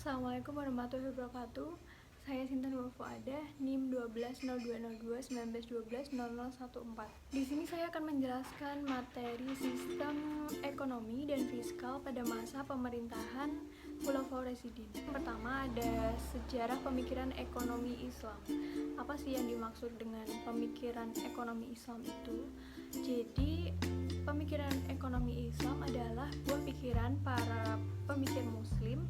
Assalamualaikum warahmatullahi wabarakatuh. Saya Sinta Nur Fuadah, NIM 12020219120014. Di sini saya akan menjelaskan materi sistem ekonomi dan fiskal pada masa pemerintahan Khulafaur Rasyidin. Pertama ada sejarah pemikiran ekonomi Islam. Apa sih yang dimaksud dengan pemikiran ekonomi Islam itu? Jadi pemikiran ekonomi Islam adalah buah pikiran para pemikir Muslim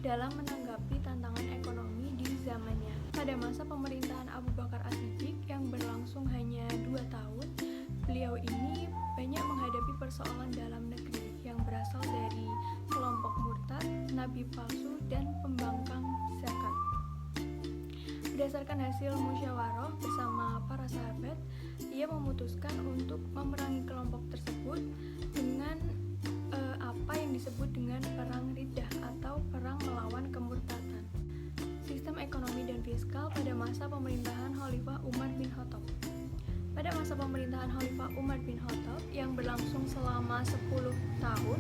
dalam menanggapi tantangan ekonomi di zamannya. Pada masa pemerintahan Abu Bakar As-Siddiq yang berlangsung hanya 2 tahun, beliau ini banyak menghadapi persoalan dalam negeri yang berasal dari kelompok murtad, nabi palsu, dan pembangkang zakat. Berdasarkan hasil musyawarah bersama para sahabat, ia memutuskan untuk memerangi kelompok tersebut dengan apa yang disebut dengan perang Riddah atau perang melawan kemurtadan. Sistem ekonomi dan fiskal pada masa pemerintahan Khalifah Umar bin Khattab. Pada masa pemerintahan Khalifah Umar bin Khattab yang berlangsung selama 10 tahun,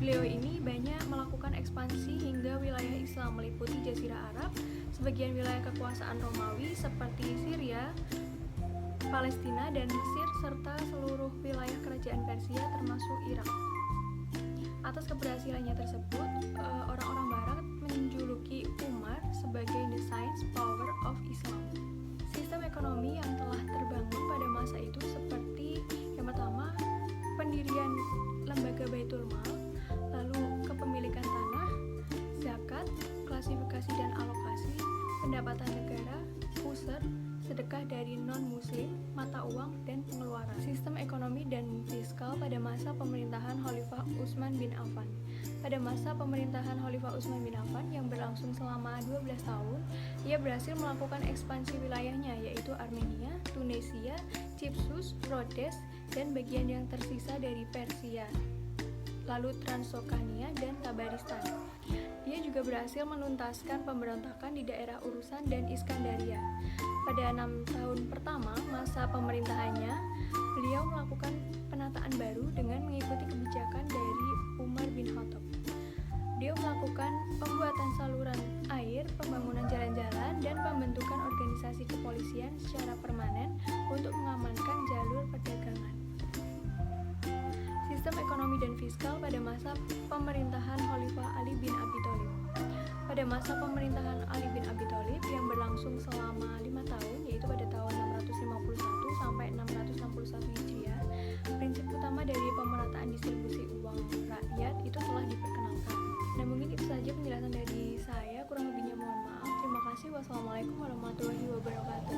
beliau ini banyak melakukan ekspansi hingga wilayah Islam meliputi Jazirah Arab, sebagian wilayah kekuasaan Romawi seperti Syria, Palestina, dan Mesir, serta seluruh wilayah kerajaan Persia termasuk Irak. Atas keberhasilannya tersebut, orang-orang Barat menjuluki Umar sebagai the science power of Islam. Sistem ekonomi yang telah terbangun pada masa itu seperti yang pertama, pendirian lembaga Baitul Mal, lalu kepemilikan tanah, zakat, klasifikasi dan alokasi, pendapatan negara, pusat, sedekah dari non-muslim, mata uang, dan pengeluaran. Sistem ekonomi dan fiskal pada masa pemerintahan Khalifah Utsman bin Affan. Pada masa pemerintahan Khalifah Utsman bin Affan yang berlangsung selama 12 tahun, ia berhasil melakukan ekspansi wilayahnya, yaitu Armenia, Tunisia, Cyprus, Rhodes, dan bagian yang tersisa dari Persia, lalu Transokania dan Tabaristan. Dia juga berhasil menuntaskan pemberontakan di daerah Urusan dan Iskandaria. Pada 6 tahun pertama masa pemerintahannya, beliau melakukan penataan baru dengan mengikuti kebijakan dari Umar bin Khattab. Beliau melakukan pembuatan saluran air, pembangunan jalan-jalan, dan pembentukan organisasi kepolisian secara permanen untuk mengamankan jalur perdagangan. Sistem ekonomi dan fiskal pada masa pemerintahan Khalifah Ali bin Abi Thalib. Pada masa pemerintahan Ali bin Abi Thalib yang berlangsung selama 5 tahun, yaitu pada tahun 651 sampai 661 Hijriah, prinsip utama dari pemerataan distribusi uang rakyat itu telah diperkenalkan. Nah, mungkin itu saja penjelasan dari saya, kurang lebihnya mohon maaf. Terima kasih. Wassalamualaikum warahmatullahi wabarakatuh.